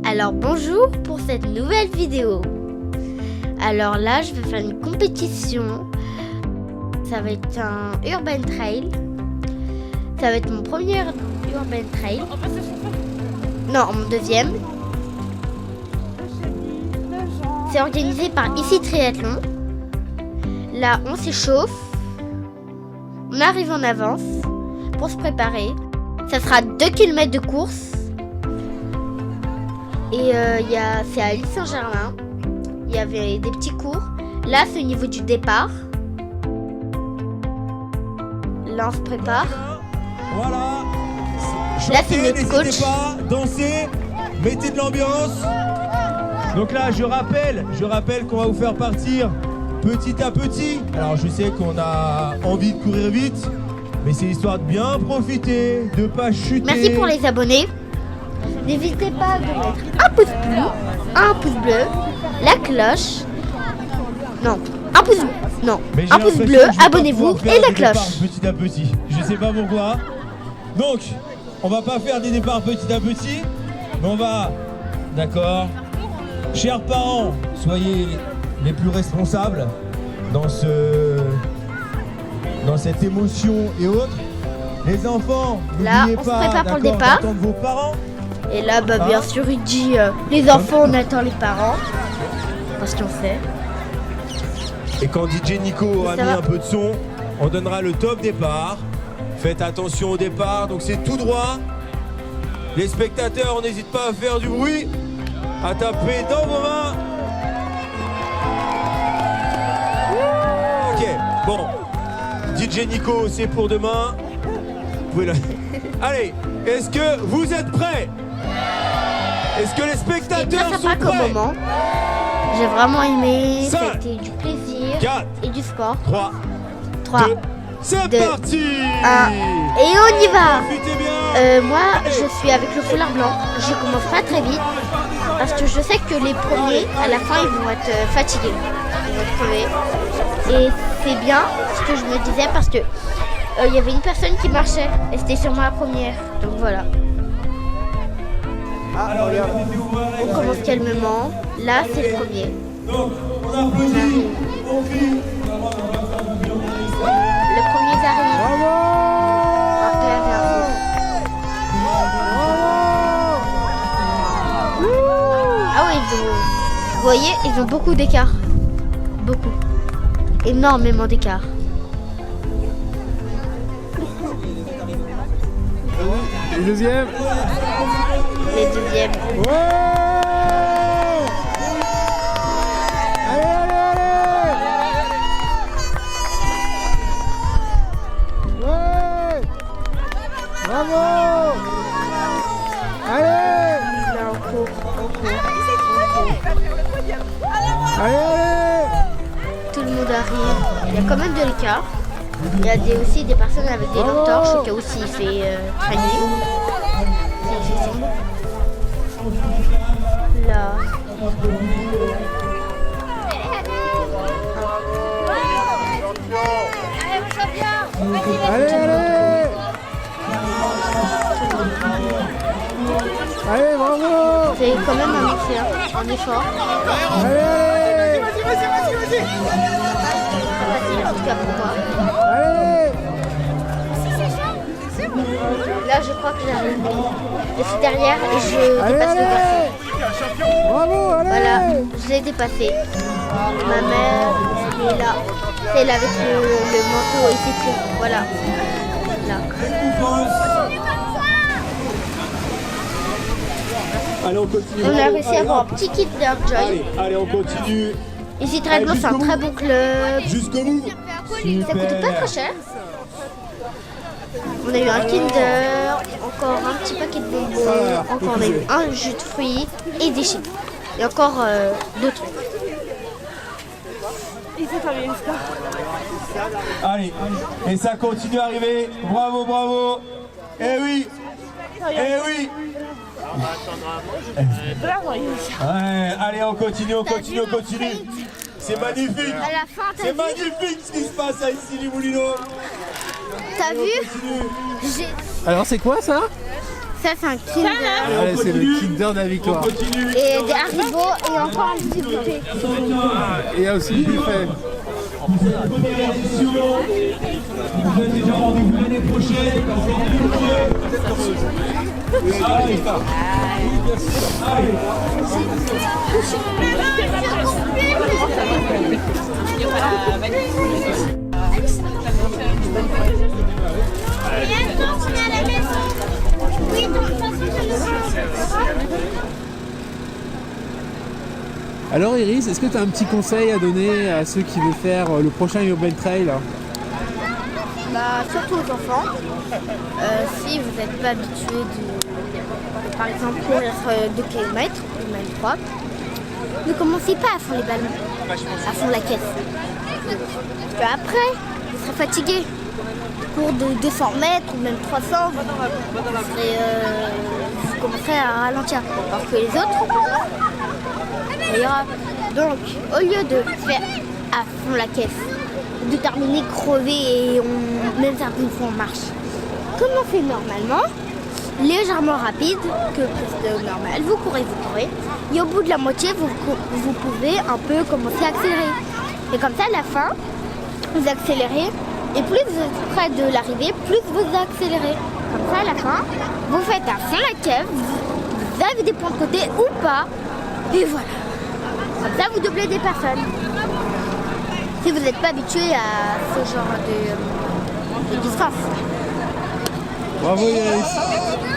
Alors bonjour pour cette nouvelle vidéo. Alors là je vais faire une compétition. Ça va être un urban trail. Ça va être mon premier urban trail. Non, mon deuxième. C'est organisé par Ici Triathlon. Là on s'échauffe. On arrive en avance pour se préparer. Ça sera 2 km de course. Et c'est à l'île Saint-Germain. Il y avait des petits cours. Là, c'est au niveau du départ. Là, on se prépare. Voilà. Là, c'est notre n'hésitez coach. pas, dansez, mettez de l'ambiance. Donc là, je rappelle qu'on va vous faire partir petit à petit. Alors, je sais qu'on a envie de courir vite, mais c'est histoire de bien profiter, de pas chuter. Merci pour les abonnés. N'hésitez pas à mettre un pouce bleu, la cloche. Non, un pouce bleu, abonnez-vous et la cloche. Petit à petit, je sais pas pourquoi. Donc, on va pas faire des départs petit à petit, mais on va, d'accord. Chers parents, soyez les plus responsables dans cette émotion et autres. Les enfants, Là, n'oubliez on se pas prépare pour le départ. d'attendre vos parents. Et là, bien sûr, il dit les enfants, on attend les parents. Parce qu'on sait. Et quand DJ Nico aura mis un peu de son, on donnera le top départ. Faites attention au départ, donc c'est tout droit. Les spectateurs, on n'hésite pas à faire du bruit, à taper dans vos mains. Ok, bon. DJ Nico, c'est pour demain. Vous pouvez Allez, est-ce que vous êtes prêts? Est-ce que les spectateurs sont prêts? Comme moment. J'ai vraiment aimé. 5, c'était du plaisir 4, et du sport. 3, 2, c'est 2, parti. 1, et on y va. Profitez bien. Moi, je suis avec le foulard blanc. Je commence pas très vite parce que je sais que les premiers, à la fin, ils vont être fatigués. Ils vont être crevés. Et c'est bien ce que je me disais parce que il y avait une personne qui marchait et c'était sûrement la première. Donc voilà. On commence calmement. Là, c'est le premier. Donc, on applaudit. Le premier arrive. Après, ah oui, vous voyez, ils ont beaucoup d'écart. Beaucoup. Énormément d'écart. Le deuxième. Les deuxièmes. Ouais. Allez, allez, allez. Ouais. Bravo. Allez. Là, on court. Allez, allez. Tout le monde arrive. Il y a quand même de l'écart. Il y a aussi des personnes avec des lampes torches au cas où s'il fait traîner. Là. Allez, allez. Allez, bravo. C'est quand même un effort. Allez, allez. C'est pas facile en tout cas pour moi. Allez. Là, je crois que j'arrive. Je suis derrière et je dépasse le garçon. Bravo, allez. Voilà, je l'ai dépassé. Ma mère, elle est là. C'est elle avec le manteau et c'est tout. Voilà. Là. Allez, on continue. On a réussi à avoir un petit kit d'Airjoy. Allez, on continue. Ici, Triathlon, c'est un très bon club. Jusqu'au bout. Ça coûte pas très cher. On a eu un Kinder, encore un petit paquet de bonbons, encore on a eu un jus de fruits et des chips. Et encore d'autres trucs. Allez, et ça continue à arriver. Bravo, bravo. Eh oui. Eh oui. Ouais, allez, on continue. C'est magnifique. À la fin, C'est magnifique ce qui se passe à Issy-les-Moulineaux. T'as vu? Alors c'est quoi ça? Ça, c'est un Kinder. Allez, c'est le Kinder de la victoire. Et des Haribo et encore un petit buffet. Et il y a aussi le buffet. C'est la première édition. Vous êtes déjà rendez-vous l'année prochaine. Alors Iris, est-ce que tu as un petit conseil à donner à ceux qui veulent faire le prochain Urban Trail? Bah, surtout aux enfants. Si vous n'êtes pas habitué par exemple, courir 2 km ou même 3, ne commencez pas à fond les ballons, à fond la caisse. Parce qu'après, vous serez fatigué. Pour de 200 mètres ou même 300, vous commencerez à ralentir. Alors que les autres, ça ira. Donc, au lieu de faire à fond la caisse, de terminer crevé et même certaines fois on marche, commencez normalement, légèrement rapide que plus normal. Vous courez. Et au bout de la moitié, vous pouvez un peu commencer à accélérer. Et comme ça, à la fin, vous accélérez. Et plus vous êtes près de l'arrivée, plus vous accélérez. Comme ça, à la fin, vous faites à fond la caisse, vous avez des points de côté ou pas. Et voilà. Comme ça, vous doublez des personnes. Si vous n'êtes pas habitué à ce genre de distance. Bravo Iris.